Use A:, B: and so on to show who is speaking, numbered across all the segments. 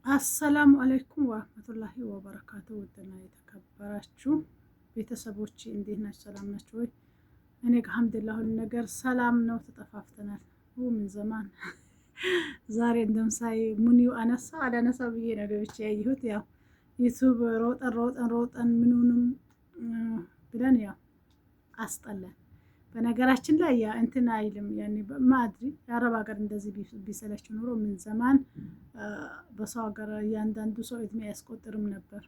A: አሰላሙ አለይኩም ወራህመቱላሂ ወበረካቱ። ውድና የተከበራችሁ ቤተሰቦች እንዴት ናችሁ? ሰላም ናችሁ ወይ? እኔ ጋር አልሐምዱሊላህ ሁሉ ነገር ሰላም ነው። ተጠፋፍተናል። ምን ዘማን ዛሬ እንደምሳይ ሙኒው አላነሳ ብዬ ነው ገብቼ ያየሁት። ያው ዩቲዩብ ሮጠን ምኑንም ብለን ያው አስጠላን። በነገራችን ላይ ያ እንትን አይልም ያኔ ማድሪ የአረብ ሀገር እንደዚህ ቢሰለችው ኑሮ ምን ዘማን በሰው ሀገር እያንዳንዱ ሰው እድሜ አያስቆጥርም ነበር።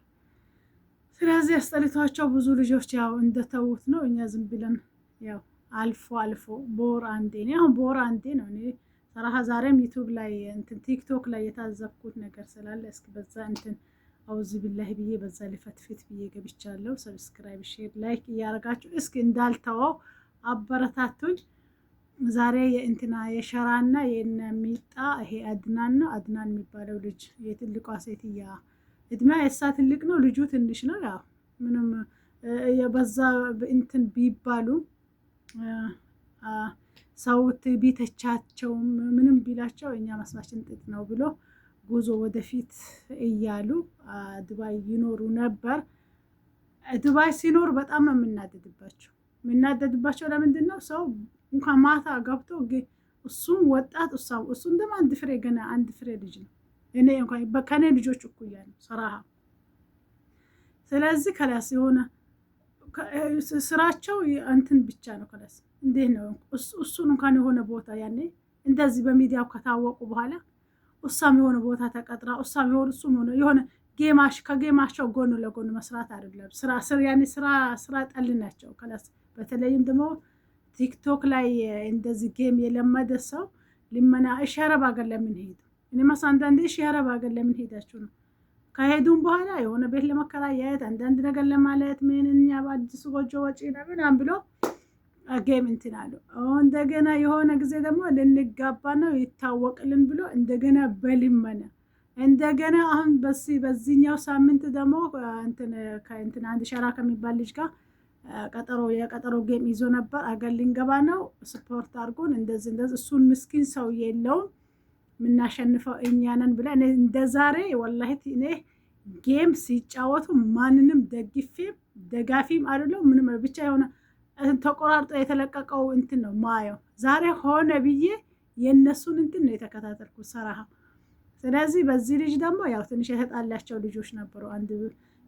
A: ስለዚህ አስጠልቷቸው ብዙ ልጆች ያው እንደተዉት ነው። እኛ ዝም ብለን ያው አልፎ በወር አንዴ ነው። አሁን በወር አንዴ ነው። እኔ ሰራሃ ዛሬም ዩቲዩብ ላይ እንትን ቲክቶክ ላይ የታዘብኩት ነገር ስላለ እስኪ በዛ እንትን አውዝ ቢላሂ ብዬ በዛ ልፈትፍት ብዬ ገብቻለሁ። ሰብስክራይብ፣ ሼር፣ ላይክ እያደረጋችሁ እስኪ እንዳልተወው አበረታቱኝ። ዛሬ የእንትና የሸራና የነሚጣ ይሄ አድናን የሚባለው ልጅ የትልቋ ሴትያ እድሜያ የሳ ትልቅ ነው፣ ልጁ ትንሽ ነው። ያው ምንም የበዛ እንትን ቢባሉ ሰው ቢተቻቸው ምንም ቢላቸው እኛ መስማችን ጥጥ ነው ብሎ ጉዞ ወደፊት እያሉ ዱባይ ይኖሩ ነበር። ዱባይ ሲኖር በጣም ነው የምናደድባቸው። ለምንድን ነው ሰው እንኳን ማታ ገብቶ እሱም ወጣት እሱም ደግሞ አንድ ፍሬ ልጅ ነው። እኔ እንኳን ከኔ ልጆች እኩያ ነው ሰራሃ። ስለዚህ ከላስ የሆነ ስራቸው እንትን ብቻ ነው። ከላስ እንዴት ነው እሱን እንኳን የሆነ ቦታ ያኔ እንደዚህ በሚዲያው ከታወቁ በኋላ እሷም የሆነ ቦታ ተቀጥራ እሷም እሱም የሆነ ከጌማቸው ጎን ለጎን መስራት አይደለም ስራ ጠል ናቸው። ከላስ በተለይም ደግሞ ቲክቶክ ላይ እንደዚህ ጌም የለመደ ሰው ልመና እሺ አረብ ሀገር ለምን ሄዱ? እኔ ማስ አንዳንዴ እሺ አረብ ሀገር ለምን ሄዳችሁ ነው? ከሄዱም በኋላ የሆነ ቤት ለመከራየት አንዳንድ ነገር ለማለት ምንኛ በአዲሱ ጎጆ ወጪ ምናምን ብሎ ጌም እንትን አሉ። እንደገና የሆነ ጊዜ ደግሞ ልንጋባ ነው ይታወቅልን ብሎ እንደገና በልመና እንደገና አሁን በዚህኛው ሳምንት ደግሞ እንትን አንድ ሸራ ከሚባል ልጅ ጋር የቀጠሮ ጌም ይዞ ነበር። አገር ልንገባ ነው ስፖርት አድርጎን እንደዚህ እሱን ምስኪን ሰው የለውም የምናሸንፈው እኛ ነን ብላ እንደዛሬ ወላሂ እኔ ጌም ሲጫወቱ ማንንም ደግፌም ደጋፊም አይደለም ምንም ብቻ የሆነ ተቆራርጦ የተለቀቀው እንትን ነው ማየው። ዛሬ ሆነ ብዬ የነሱን እንትን ነው የተከታተልኩት ሰራሃ። ስለዚህ በዚህ ልጅ ደግሞ ያው ትንሽ የተጣላቸው ልጆች ነበሩ። አንድ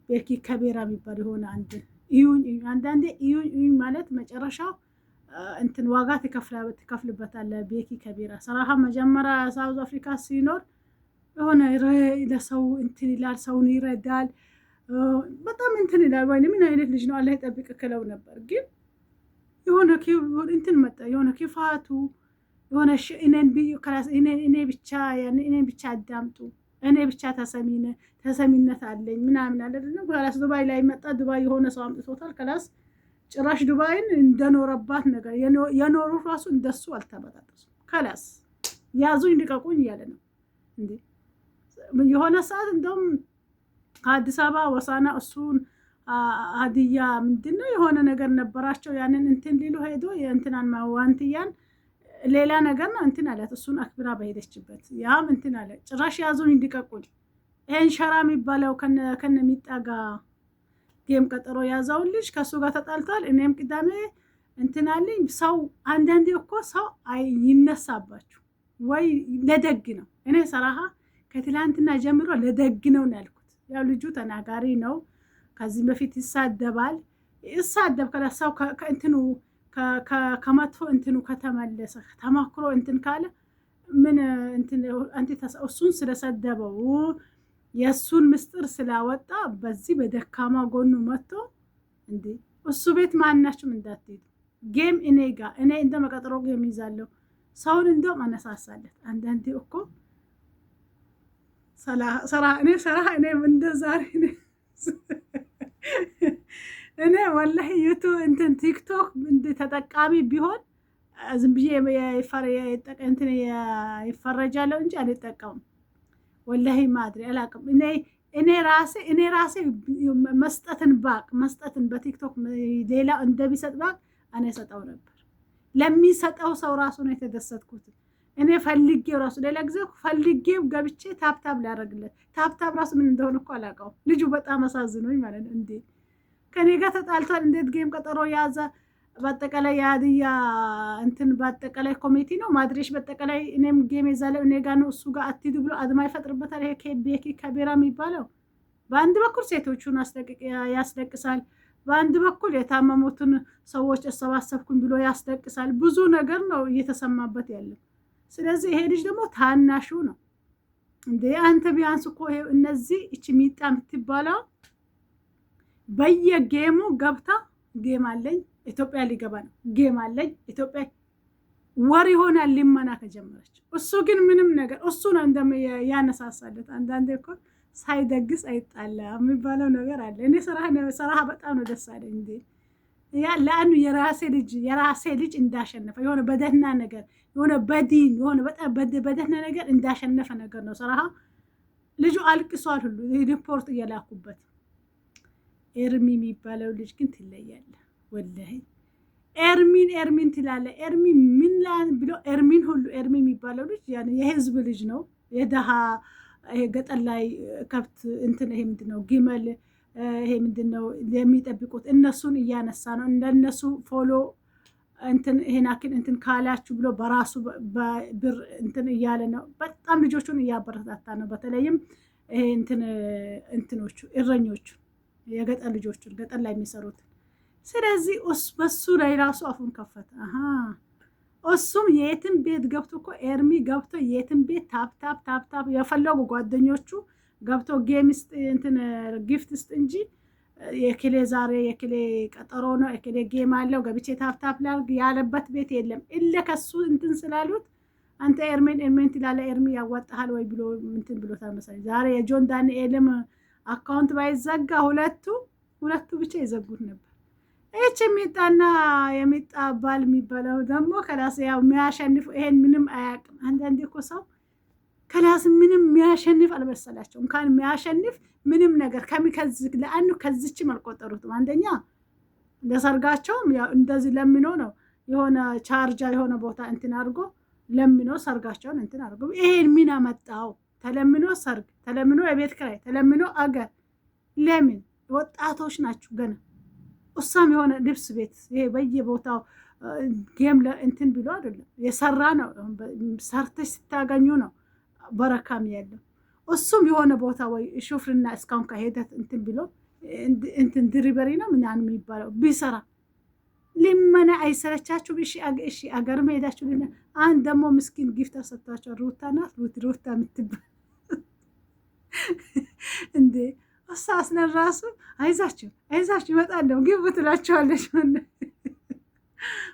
A: ቤኪ ከቤራ የሚባል የሆነ አንዳንዴ እዩኝ ማለት መጨረሻው እንትን ዋጋ ትከፍልበታለ። ቤኪ ከቤራ ሰራሃ መጀመሪያ ሳውዝ አፍሪካ ሲኖር የሆነ ለሰው እንትን ይላል፣ ሰውን ይረዳል፣ በጣም እንትን ይላል። ወይ ምን አይነት ልጅ ነው አላህ ይጠብቅ ክለው ነበር። ግን የሆነ እንትን መጣ የሆነ ክፋቱ የሆነ እኔን ብቻ አዳምጡ፣ እኔ ብቻ ተሰሚነት አለኝ ምናምን አለ አይደለም። ከላስ ዱባይ ላይ መጣ። ዱባይ የሆነ ሰው አምጥቶታል። ከላስ ጭራሽ ዱባይን እንደኖረባት ነገር የኖሩ ራሱ እንደሱ አልተበጣጠሱም። ከላስ ያዙኝ ልቀቁኝ እያለ ነው እንዴ። የሆነ ሰዓት እንደውም ከአዲስ አበባ ወሳና እሱን ሀዲያ ምንድነው የሆነ ነገር ነበራቸው። ያንን እንትን ሊሉ ሄዶ የእንትናን ዋንትያን ሌላ ነገር ነው እንትን አላት። እሱን አክብራ በሄደችበት ያም እንትን አለ። ጭራሽ ያዙኝ እንዲቀቁኝ። ይሄን ሸራ የሚባለው ከነሚጣጋ ጌም ቀጠሮ ያዘውን ልጅ ከሱ ጋር ተጣልቷል። እኔም ቅዳሜ እንትን አለኝ። ሰው አንዳንዴ እኮ ሰው ይነሳባችሁ ወይ ለደግ ነው። እኔ ሰራሃ ከትላንትና ጀምሮ ለደግ ነው ያልኩት። ያው ልጁ ተናጋሪ ነው። ከዚህ በፊት ይሳደብ ከለሰው ከእንትኑ ከመጥፎ እንትኑ ከተመለሰ ተማክሮ እንትን ካለ ምን እንትን እሱን ስለሰደበው የእሱን ምስጢር ስላወጣ በዚህ በደካማ ጎኑ መጥቶ እንዴ እሱ ቤት ማናችሁም እንዳትሄዱ። ጌም እኔ እንደ መቀጠሮ ጌም ይዛለሁ። ሰውን እንደውም አነሳሳለት። አንዳንዴ እኮ እኔ እንደዛሬ እኔ ወላሂ ዩቱብ እንትን ቲክቶክ ተጠቃሚ ቢሆን ዝም ብዬ ይፈረጃለሁ እንጂ አልጠቀምም። ወላሂ ማድሪ አላቅም። እኔ ራሴ መስጠትን በቲክቶክ ሌላ እንደሚሰጥ ባቅ እኔ ሰጠው ነበር። ለሚሰጠው ሰው ራሱ ነው የተደሰትኩት። እኔ ፈልጌው ራሱ ሌላ ጊዜ ፈልጌው ገብቼ ታፕታፕ ላደርግለት ታፕታፕ ራሱ ምን እንደሆነ እኮ አላውቀውም። ልጁ በጣም አሳዝኖኝ ማለት ነው። እንዴ ከኔ ጋር ተጣልቷል፣ እንዴት ጌም ቀጠሮ ያዘ? በአጠቃላይ የሀዲያ እንትን በአጠቃላይ ኮሚቴ ነው ማድሬሽ በአጠቃላይ እኔም ጌም የዛለው እኔ ጋር ነው፣ እሱ ጋር አትሂዱ ብሎ አድማ ይፈጥርበታል። ይሄ ቤኪ ከቤራ የሚባለው በአንድ በኩል ሴቶቹን ያስለቅሳል፣ በአንድ በኩል የታመሙትን ሰዎች አሰባሰብኩኝ ብሎ ያስለቅሳል። ብዙ ነገር ነው እየተሰማበት ያለው። ስለዚህ ይሄ ልጅ ደግሞ ታናሹ ነው። እንዴ አንተ ቢያንስ እኮ እነዚህ እቺ ሚጣ የምትባለው በየጌሙ ገብታ ጌም አለኝ ኢትዮጵያ ሊገባ ነው፣ ጌም አለኝ ኢትዮጵያ ወር ይሆናል ሊመና ከጀመረች። እሱ ግን ምንም ነገር እሱ ነው ያነሳሳለት። አንዳንዴ እኮ ሳይደግስ አይጣላ የሚባለው ነገር አለ። እኔ ሰራህ በጣም ነው ደስ አለኝ። እንዴ ያ ለአኑ የራሴ ልጅ እንዳሸነፈ የሆነ በደህና ነገር የሆነ በዲን የሆነ በጣም በደህና ነገር እንዳሸነፈ ነገር ነው። ሰራህ ልጁ አልቅሷል ሁሉ ሪፖርት እየላኩበት። ኤርሚ የሚባለው ልጅ ግን ትለያለ ወላሂ። ኤርሚን ትላለ። ኤርሚ ምን ላን ብሎ ኤርሚን ሁሉ ኤርሚ የሚባለው ልጅ ያን የህዝብ ልጅ ነው። የደሃ ገጠር ላይ ከብት እንትን ይሄ ምንድነው ግመል ይሄ ምንድነው የሚጠብቁት እነሱን እያነሳ ነው። እንደነሱ ፎሎ እንትን ይሄን አክል እንትን ካላችሁ ብሎ በራሱ ብር እንትን እያለ ነው። በጣም ልጆቹን እያበረታታ ነው። በተለይም ይሄ እንትኖቹ እረኞቹ የገጠር ልጆቹን ገጠር ላይ የሚሰሩት። ስለዚህ በሱ ላይ ራሱ አፉን ከፈተ። እሱም የትም ቤት ገብቶ እኮ ኤርሚ ገብቶ የትም ቤት ታፕታፕ የፈለጉ ጓደኞቹ ገብቶ ጌም ውስጥ እንትን ጊፍት ውስጥ እንጂ የክሌ ዛሬ የክሌ ቀጠሮ ነው የክሌ ጌም አለው ገብቼ ታፕታፕ ላርግ ያለበት ቤት የለም። እለ ከሱ እንትን ስላሉት አንተ ኤርሚን ትላለ። ኤርሚ ያዋጣሃል ወይ ብሎ እንትን ብሎ ተመሳሳይ ዛሬ የጆን ዳንኤልም አካውንት ባይዘጋ ሁለቱ ብቻ ይዘጉት ነበር። እቺ ሚጣና የሚጣ ባል የሚባለው ደግሞ ከላስ ያው የሚያሸንፍ ይሄን ምንም አያውቅም። አንዳንዴ እኮ ሰው ከላስ ምንም የሚያሸንፍ አልመሰላቸው። እንኳን የሚያሸንፍ ምንም ነገር ከሚከዝክ ለአንዱ ከዚችም አልቆጠሩትም። አንደኛ ለሰርጋቸውም ያው እንደዚህ ለምኖ ነው የሆነ ቻርጃ የሆነ ቦታ እንትን አድርጎ ለምኖ ሰርጋቸውን እንትን አድርጎ ይሄን ምን አመጣው? ተለምኖ ሰርግ፣ ተለምኖ የቤት ኪራይ፣ ተለምኖ አገር። ለምን ወጣቶች ናችሁ ገና። እሷም የሆነ ልብስ ቤት ይሄ በየቦታው ጌም እንትን ብሎ አይደለም የሰራ ነው። ሰርተሽ ስታገኙ ነው በረካም ያለው። እሱም የሆነ ቦታ ወይ ሹፍርና እስካሁን ከሄደት እንትን ብሎ እንትን ድሪበሪ ነው ምናምን የሚባለው ቢሰራ ልመና አይሰለቻችሁ? እሺ አገርም ሄዳችሁ ልና አንድ ደግሞ ምስኪን ጊፍት ሰጥቷቸው ሩታ ናት ሩታ የምትባል እንዴ እሷ አስነን ራሱ አይዛችሁ ይመጣለሁ ግቡ ትላቸዋለች።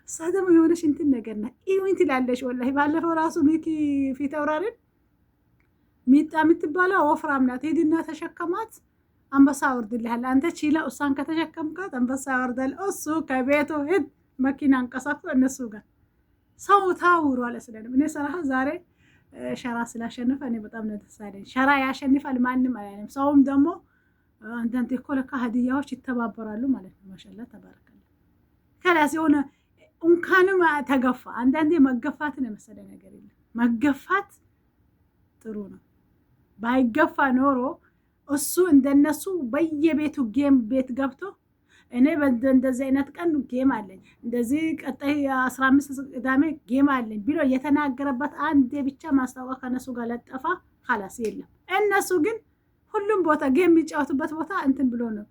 A: እሷ ደግሞ የሆነች እንትን ነገር ና ኢዊን ትላለች። ወላሂ ባለፈው ራሱ ሚኪ ፊት አውራሪን ሚጣ የምትባለው ወፍራም ናት፣ ሄድና ተሸከማት አንበሳ ወርድልሃል አንተ ቺላ። እሷን ከተሸከምካት አንበሳ ያወርዳል። እሱ ከቤቱ ሄድ መኪና አንቀሳቅሶ እነሱ ጋር ሰው ታውሩ አለ። ስለንም እኔ ሰራህ ዛሬ ሸራ ስላሸነፈ እኔ በጣም ነው ደስ ያለኝ። ሸራ ያሸንፋል ማንም አላለም። ሰውም ደግሞ አንዳንዴ እኮ ለካ ሀዲያዎች ይተባበራሉ ማለት ነው። ማሻአላህ ተባረከለ። ከላስ የሆነ እንኳንም ተገፋ። አንዳንዴ መገፋትን የመሰለ ነገር የለም። መገፋት ጥሩ ነው። ባይገፋ ኖሮ እሱ እንደነሱ በየቤቱ ጌም ቤት ገብቶ እኔ እንደዚህ አይነት ቀን ጌም አለኝ እንደዚህ ቀጣይ 15 ቅዳሜ ጌም አለኝ ብሎ የተናገረበት አንዴ ብቻ ማስታወቂያ ከነሱ ጋር ለጠፋ خلاص የለም። እነሱ ግን ሁሉም ቦታ ጌም የሚጫወቱበት ቦታ እንትን ብሎ ነው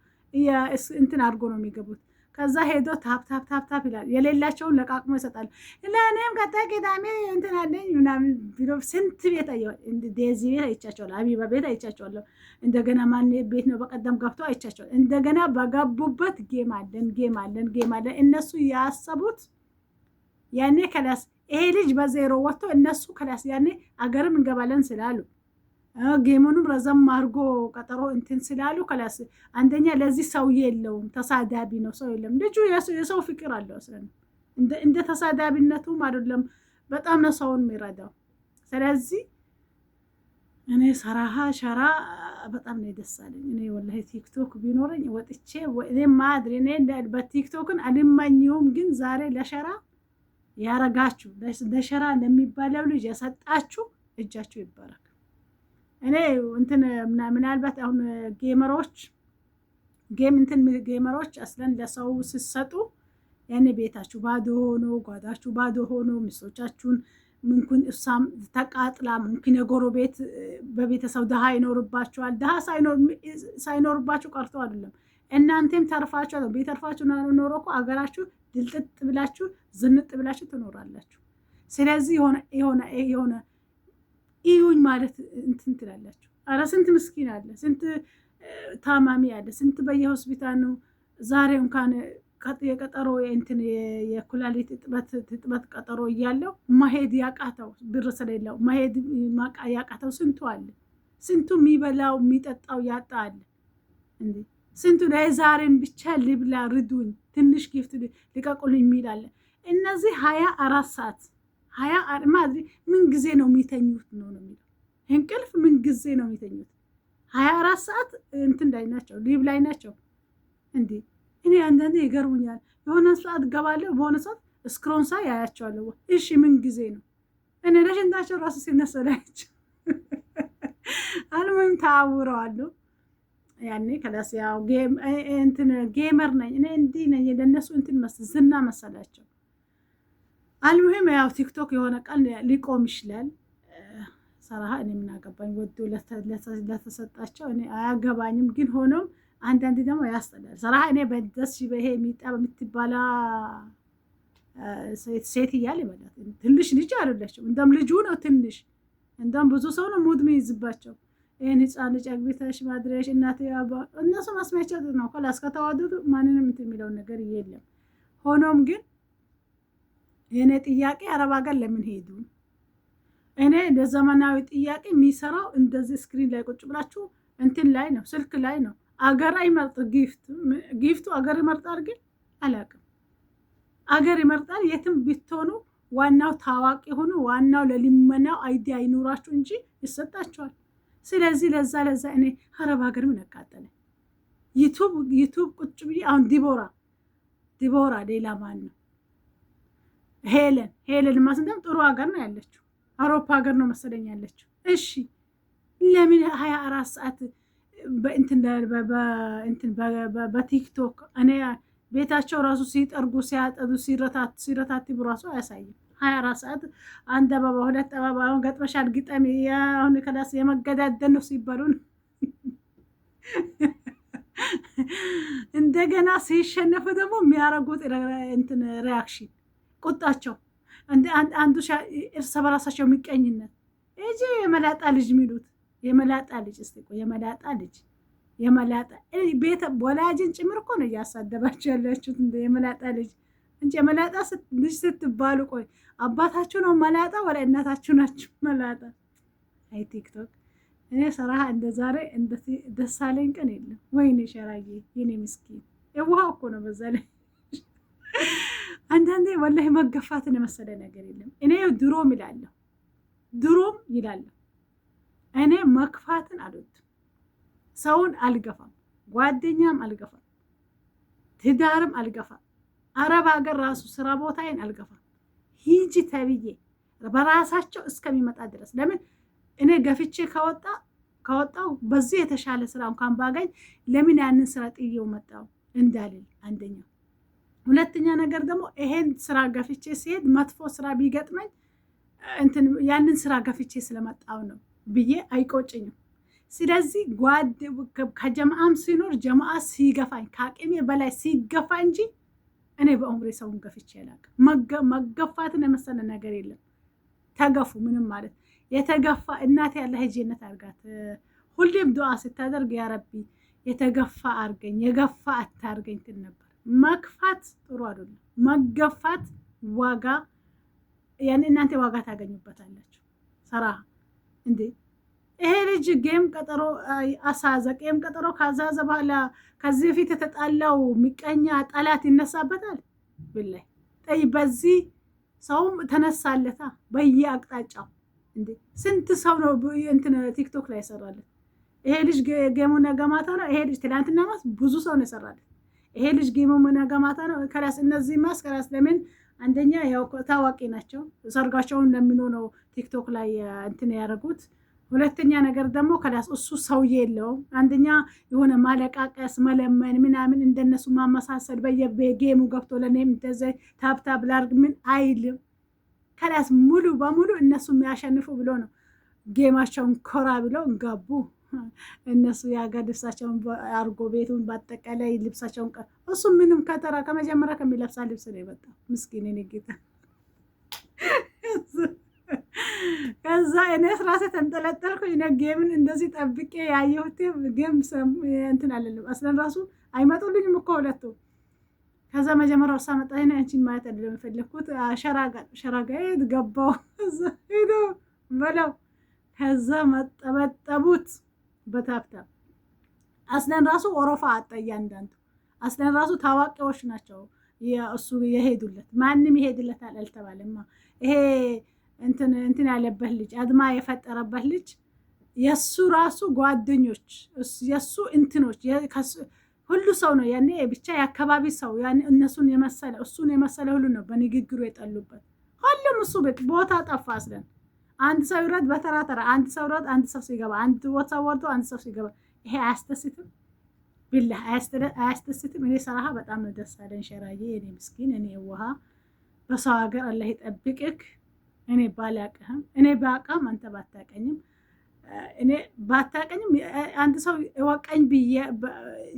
A: እንትን አድርጎ ነው የሚገቡት። ከዛ ሄዶ ታፕ ይላል። የሌላቸውን ለቃቅሞ ይሰጣል። ለእኔም ቀጣይ ቅዳሜ እንትን አለኝ ምናምን ብሎ ስንት ቤት አየሁ። ዴዚ ቤት አይቻቸዋለሁ፣ ሀቢባ ቤት አይቻቸዋለሁ። እንደገና ማን ቤት ነው በቀደም ገብቶ አይቻቸዋለሁ። እንደገና በገቡበት ጌም አለን። እነሱ ያሰቡት ያኔ ከላስ ይሄ ልጅ በዜሮ ወጥቶ እነሱ ከላስ ያኔ አገርም እንገባለን ስላሉ ጌሙንም ረዘም አድርጎ ቀጠሮ እንትን ስላሉ ከላስ አንደኛ ለዚህ ሰው የለውም፣ ተሳዳቢ ነው፣ ሰው የለም። ልጁ የሰው ፍቅር አለው። እንደ ተሳዳቢነቱም አይደለም፣ በጣም ነው ሰውን የሚረዳው። ስለዚህ እኔ ሸራ በጣም ነው ደስ አለኝ። እኔ ወላሂ ቲክቶክ ቢኖረኝ ወጥቼ እኔ ማድሪ እኔ በቲክቶክን አልማኝውም፣ ግን ዛሬ ለሸራ ያረጋችሁ ለሸራ ለሚባለው ልጅ የሰጣችሁ እጃችሁ ይባረክ። እኔ እንትን ምናልባት አሁን ጌመሮች አስለን ለሰው ሲሰጡ ያኔ ቤታችሁ ባዶ ሆኖ ጓዳችሁ ባዶ ሆኖ ሚስቶቻችሁን ምንኩን እሳም ተቃጥላ ምንኩን የጎረቤት በቤተሰብ ድሃ ይኖርባችኋል። ድሃ ሳይኖርባችሁ ቀርቶ አይደለም እናንተም ተርፋችሁ ነው። ቤተርፋችሁ ኖሮ እኮ አገራችሁ ድልጥጥ ብላችሁ ዝንጥ ብላችሁ ትኖራላችሁ። ስለዚህ የሆነ ኢዩኝ ማለት እንትን ትላላችሁ። ኧረ ስንት ምስኪን አለ፣ ስንት ታማሚ አለ፣ ስንት በየሆስፒታል ነው ዛሬ እንኳን የቀጠሮ እንትን የኩላሊት እጥበት ቀጠሮ እያለው መሄድ ያቃተው ብር ስለሌለው መሄድ ያቃተው ስንቱ አለ። ስንቱ የሚበላው የሚጠጣው ያጣ አለ እንዴ! ስንቱ ለዛሬን ብቻ ልብላ ርዱኝ ትንሽ ጊፍት ልቀቁልኝ የሚል አለ። እነዚህ 24 ሰዓት ማድሪ ምን ጊዜ ነው የሚተኙት ነው የሚለው። እንቅልፍ ምን ጊዜ ነው የሚተኙት? 24 ሰዓት እንትን ላይ ናቸው፣ ሊብ ላይ ናቸው እንዴ! እኔ አንዳንዴ ይገርሙኛል። የሆነ ሰዓት ገባለሁ፣ በሆነ ሰዓት ስክሮን ሳይ ያያቸዋለሁ። እሺ ምን ጊዜ ነው? እኔ ለሽንታቸው ራሱ ሲነሰላቸው አልሙም ታውረዋለሁ። ያኔ ከላስ ያው ጌመር ነኝ እኔ እንዲህ ነኝ። ለነሱ እንትን ዝና መሰላቸው። አልሙሂም ያው ቲክቶክ የሆነ ቀን ሊቆም ይችላል። ሰራሃ እኔ ምን አገባኝ? ወዶ ለተሰጣቸው እኔ አያገባኝም። ግን ሆኖም አንዳንዴ ደግሞ ያስጠላል። ሰራሃ እኔ በደስ ይሄ የሚጣ በምትባላ ሴት እያለ ይበላል። ትንሽ ልጅ አይደለችም፣ እንደም ልጁ ነው ትንሽ። እንደም ብዙ ሰው ነው ሙድ የሚይዝባቸው። ይሄን ህፃን ልጅ አግብተሽ ማድረሽ እናት ያባ እነሱ ማስመቻት ነው። ከላስ ከተዋደዱ ማንንም እንትን የሚለው ነገር የለም። ሆኖም ግን የኔ ጥያቄ አረብ ሀገር ለምን ሄዱ? እኔ ለዘመናዊ ጥያቄ የሚሰራው እንደዚህ ስክሪን ላይ ቁጭ ብላችሁ እንትን ላይ ነው፣ ስልክ ላይ ነው። አገር አይመርጥ ጊፍቱ አገር ይመርጣል። ግን አላውቅም፣ አገር ይመርጣል። የትም ብትሆኑ ዋናው ታዋቂ ሆኑ፣ ዋናው ለሊመናው አይዲያ አይኑራችሁ እንጂ ይሰጣችኋል። ስለዚህ ለዛ እኔ አረብ ሀገር ምን አቃጠለ? ዩቱብ ቁጭ ብዬ አሁን ዲቦራ ሌላ ማን ነው? ሄለን ማስንደም ጥሩ ሀገር ነው ያለችው፣ አውሮፓ ሀገር ነው መሰለኝ ያለችው። እሺ ለምን 24 ሰዓት በቲክቶክ እኔ ቤታቸው ራሱ ሲጠርጉ ሲያጠዱ ሲረታትቡ ራሱ አያሳይም። 24 ሰዓት አንድ አበባ ሁለት አበባ አሁን ገጥመሻል ግጠሚ አሁን ከዳስ የመገዳደል ነው ሲባሉን እንደገና ሲሸነፉ ደግሞ የሚያረጉት እንትን ሪያክሽን ቁጣቸው አንዱ እርስ በራሳቸው የሚቀኝነት እጂ የመላጣ ልጅ የሚሉት የመላጣ ልጅ እስቲ ቆይ የመላጣ ቤት ወላጅን ጭምር እኮ ነው እያሳደባችሁ ያላችሁት እንደ የመላጣ ልጅ እንጂ የመላጣ ልጅ ስትባሉ ቆይ አባታችሁ ነው መላጣ ወላ እናታችሁ ናችሁ መላጣ? አይ ቲክቶክ እኔ ሰራሃ እንደ ዛሬ እንደ ደሳለኝ ቀን የለም። ወይኔ ሸራዬ የኔ ምስኪን የውሃው እኮ ነው በዛ ላይ አንዳንዴ ወላሂ መገፋትን የመሰለ ነገር የለም። እኔ ድሮም ይላለሁ እኔ መክፋትን አልወድም። ሰውን አልገፋም፣ ጓደኛም አልገፋም፣ ትዳርም አልገፋም። አረብ ሀገር ራሱ ስራ ቦታዬን አልገፋም። ሂጂ ተብዬ በራሳቸው እስከሚመጣ ድረስ ለምን እኔ ገፍቼ ከወጣው በዚህ የተሻለ ስራ እንኳን ባገኝ ለምን ያንን ስራ ጥዬው መጣው እንዳልል አንደኛው። ሁለተኛ ነገር ደግሞ ይሄን ስራ ገፍቼ ሲሄድ መጥፎ ስራ ቢገጥመኝ ያንን ስራ ገፍቼ ስለመጣው ነው ብዬ አይቆጭኝም። ስለዚህ ከጀማዓም ሲኖር ጀማዓ ሲገፋኝ ከአቅሜ በላይ ሲገፋ እንጂ እኔ በእምሬ ሰውን ገፍቼ አላውቅም። መገፋትን የመሰለ ነገር የለም። ተገፉ ምንም ማለት የተገፋ እናቴ ያለ ጀነት አድርጋት ሁሌም ዱዓ ስታደርግ ያ ረቢ የተገፋ አርገኝ የገፋ አታርገኝ ትል ነበር። መክፋት ጥሩ አይደለም። መገፋት ዋጋ ያን እናንተ ዋጋ ታገኙበታላችሁ። ሰራህ እንዴ ይሄ ልጅ ጌም ቀጠሮ አሳዘ ጌም ቀጠሮ ካዛዘ በኋላ ከዚህ ፊት የተጣላው ሚቀኛ ጠላት ይነሳበታል። ብላይ ጠይ በዚህ ሰውም ተነሳለታ በየአቅጣጫው እንዴ ስንት ሰው ነው እንትን ቲክቶክ ላይ ያሰራለት። ይሄ ልጅ ጌሙን ነገማታ ነው። ይሄ ልጅ ትላንትና ማስ ብዙ ሰው ነው ያሰራለት። ይሄ ልጅ ጌሙን ነገማታ ነው። ከራስ እነዚህ ማስ ከራስ ለምን አንደኛ ያው ታዋቂ ናቸው። ሰርጋቸውን እንደሚኖረው ቲክቶክ ላይ እንትን ያደረጉት። ሁለተኛ ነገር ደግሞ ከላስ እሱ ሰውዬ የለውም። አንደኛ የሆነ ማለቃቀስ መለመን ምናምን እንደነሱ ማመሳሰል በየጌሙ ገብቶ ለኔም እንደዚህ ታብታብ ላርግ ምን አይልም። ከላስ ሙሉ በሙሉ እነሱ የሚያሸንፉ ብሎ ነው ጌማቸውን ኮራ ብለው ገቡ። እነሱ የሀገር ልብሳቸውን አርጎ ቤቱን በአጠቃላይ ልብሳቸውን እሱ ምንም ከተራ ከመጀመሪያ ከሚለብሳ ልብስ ነው የመጣው። ምስኪን እኔ ጌታ። ከዛ እኔ ራሴ ተንጠለጠልኩ። እኔ ጌምን እንደዚህ ጠብቄ ያየሁት ጌም እንትን አለልም አስለን ራሱ አይመጡልኝም እኮ ሁለቱ። ከዛ መጀመሪያው እሷ መጣ። አንቺን ማየት አይደለም የፈለግኩት ሸራጋ ገባው ሄዶ በለው። ከዛ መጠበጠቡት በታብታብ አስለን ራሱ ኦሮፋ አጣ። እያንዳንዱ አስለን ራሱ ታዋቂዎች ናቸው እሱ የሄዱለት። ማንም ይሄድለታል አልተባለማ። ይሄ እንትን ያለበት ልጅ አድማ የፈጠረበት ልጅ የሱ ራሱ ጓደኞች የሱ እንትኖች ሁሉ ሰው ነው ያኔ ብቻ የአካባቢ ሰው ያኔ እነሱን የመሰለ ሁሉ ነው በንግግሩ የጠሉበት። ሁሉም እሱ ቤት ቦታ ጠፋ አስለን። አንድ ሰው ይረድ በተራ አንድ ሰው ይረድ፣ አንድ ሰው ሲገባ፣ አንድ ቦታ ወርዶ አንድ ሰው ሲገባ። ይሄ አያስደስትም? ቢላህ አያስደስትም? እኔ ሰራሃ በጣም ነው ደስ አለኝ። ሸራዬ እኔ ምስኪን እኔ ውሃ በሰው ሀገር አላህ ይጠብቅክ። እኔ ባላቅህም እኔ ባቃም አንተ ባታቀኝም እኔ ባታቀኝም አንድ ሰው ወቀኝ ብዬ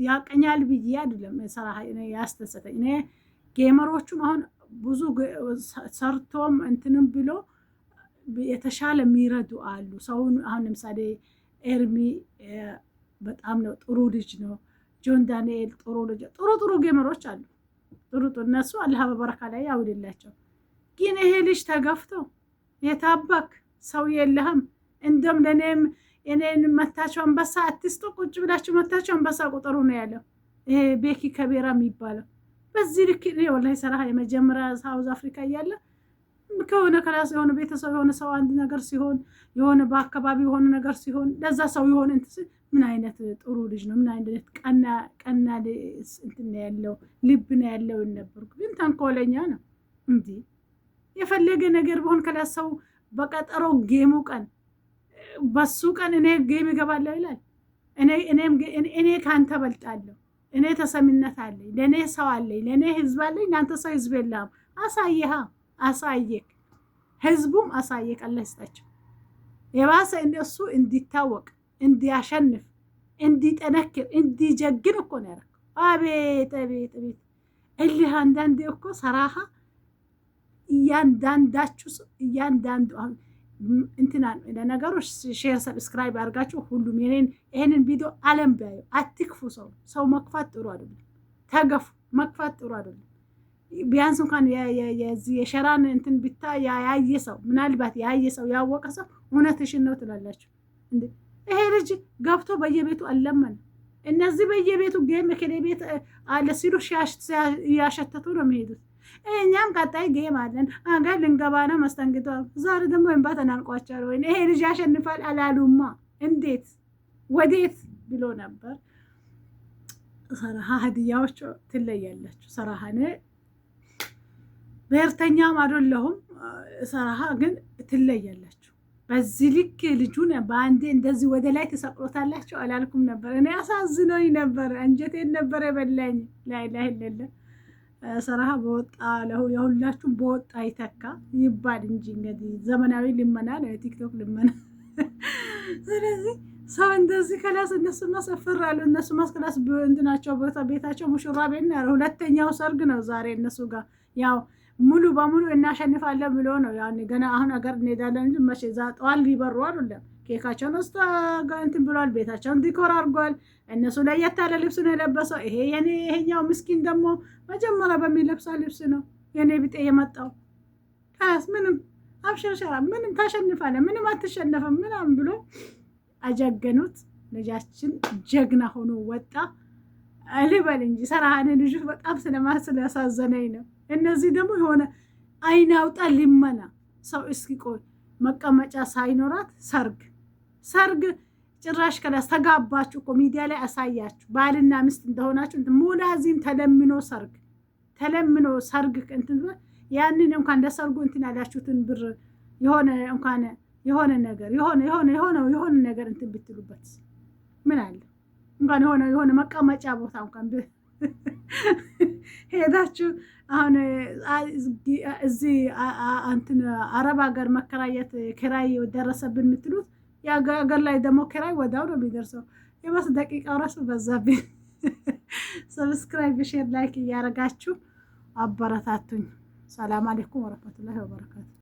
A: ያቀኛል ብዬ አይደለም ሰራሃ እኔ ያስደሰተኝ። እኔ ጌመሮቹም አሁን ብዙ ሰርቶም እንትንም ብሎ የተሻለ የሚረዱ አሉ ሰውን። አሁን ለምሳሌ ኤርሚ በጣም ነው ጥሩ ልጅ ነው። ጆን ዳንኤል ጥሩ ልጅ፣ ጥሩ ጌመሮች አሉ። ጥሩ እነሱ አላህ በበረካ ላይ ያውልላቸው። ግን ይሄ ልጅ ተገፍቶ የታባክ ሰው የለህም። እንደም ለኔም እኔን መታቸው አንበሳ አትስጡ፣ ቁጭ ብላችሁ መታቸው አንበሳ ቁጥሩ ነው ያለው። ይሄ ቤኪ ከቤራ የሚባለው በዚህ ልክ ወላሂ ሰራህ የመጀመሪያ ሳውዝ አፍሪካ እያለ ከሆነ ከራስ የሆነ ቤተሰብ የሆነ ሰው አንድ ነገር ሲሆን የሆነ በአካባቢ የሆነ ነገር ሲሆን ለዛ ሰው የሆነ እንትን ምን አይነት ጥሩ ልጅ ነው፣ ምን አይነት ቀና እንትን ያለው ልብ ነው ያለው ነበር። ግን ተንኮለኛ ነው እንዴ! የፈለገ ነገር ቢሆን ከራስ ሰው በቀጠሮ ጌሙ ቀን በሱ ቀን እኔ ጌም እገባለሁ ይላል። እኔ ካንተ በልጣለሁ፣ እኔ ተሰሚነት አለኝ፣ ለኔ ሰው አለኝ፣ ለኔ ህዝብ አለኝ፣ እናንተ ሰው ህዝብ የለም። አሳየክ ህዝቡም አሳየክ። አላህ ይስጣቸው የባሰ እንደሱ እንዲታወቅ እንዲያሸንፍ እንዲጠነክር እንዲጀግን እኮ ነው ያደረገው። አቤት አቤት አቤት እልህ አንዳንዴ እኮ ሰራሃ እያንዳንዱ እንትና ለነገሩ ሼር ሰብስክራይብ አድርጋችሁ ሁሉም ይሄንን ቪዲዮ አለም ቢያዩ አትክፉ። ሰው መክፋት ጥሩ አይደለም። ተገፉ መክፋት ጥሩ አይደለም። ቢያንስ እንኳን የሸራን እንትን ብታ ያየ ሰው ምናልባት ያየ ሰው ያወቀ ሰው እውነትሽን ነው ትላላችሁ እንዴ? ይሄ ልጅ ገብቶ በየቤቱ አለመን። እነዚህ በየቤቱ ጌም ከሌ ቤት አለ ሲሉ ያሸተቱ ነው የሚሄዱት። እኛም ቀጣይ ጌም አለን አገር ልንገባ ነው መስተንግዶ። ዛሬ ደግሞ እንባ ተናንቋቸዋል። ወይ ይሄ ልጅ ያሸንፋል አላሉማ። እንዴት ወዴት ብሎ ነበር። ሰራሃ ሀዲያዎች ትለያላችሁ። ሰራሃኔ ብሔርተኛም አይደለሁም። ሰራሃ ግን ትለያላችሁ። በዚህ ልክ ልጁን በአንዴ እንደዚህ ወደ ላይ ተሰቅሎታላችሁ አላልኩም ነበር። እኔ አሳዝኖኝ ነበር። አንጀቴን ነበር የበላኝ። ላይላህ ለለ ሰራሃ በወጣ የሁላችሁም በወጣ ይተካ ይባል እንጂ እንግዲህ ዘመናዊ ልመና ነው፣ የቲክቶክ ልመና። ስለዚህ ሰው እንደዚህ ከላስ እነሱ ማሰፈራሉ። እነሱ ማስከላስ እንትናቸው ቤታቸው ሙሽራ ቤት ነው። ሁለተኛው ሰርግ ነው ዛሬ እነሱ ጋር። ያው ሙሉ በሙሉ እናሸንፋለን ብሎ ነው ያኔ ገና አሁን አገር እንሄዳለን እንጂ መቼ ዛጠዋል ሊበሩ አይደለም። ኬካቸውን እንትን ብሏል። ቤታቸውን ዲኮር አድርጓል። እነሱ ለየት ያለ ልብስ ነው የለበሰው። ይሄኛው ምስኪን ደግሞ መጀመሪያ በሚለብሰው ልብስ ነው የኔ ቢጤ የመጣው። ታስ ምንም አብሽርሸራ ምንም ታሸንፋለህ ምንም አትሸነፍም ምናምን ብሎ አጀገኑት። ልጃችን ጀግና ሆኖ ወጣ ልበል እንጂ ሰራሃን ልጅ በጣም ስለማያሳዘነኝ ነው። እነዚህ ደግሞ የሆነ አይናውጣ ልመና ሰው እስኪ ቆይ መቀመጫ ሳይኖራት ሰርግ ጭራሽ ከላስ ተጋባችሁ እኮ ሚዲያ ላይ አሳያችሁ ባልና ሚስት እንደሆናችሁ። ሙላዚም ተለምኖ ሰርግ እንትን ያንን እንኳን ለሰርጉ እንትን ያላችሁትን ብር የሆነ እንኳን የሆነ ነገር የሆነ ነገር እንትን ብትሉበት ምን አለ እንኳን የሆነ መቀመጫ ቦታ እንኳን ሄዳችሁ አሁን እዚህ እንትን አረብ ሀገር መከራየት ኪራይ ደረሰብን የምትሉት የሀገር ላይ ደግሞ ኪራይ ወዲያው ነው የሚደርሰው። የበስ ደቂቃው ራሱ በዛብኝ። ሰብስክራይብ፣ ሼር፣ ላይክ እያደረጋችሁ አበረታቱኝ። ሰላም አለይኩም ወረህመቱላሂ ወበረካቱ።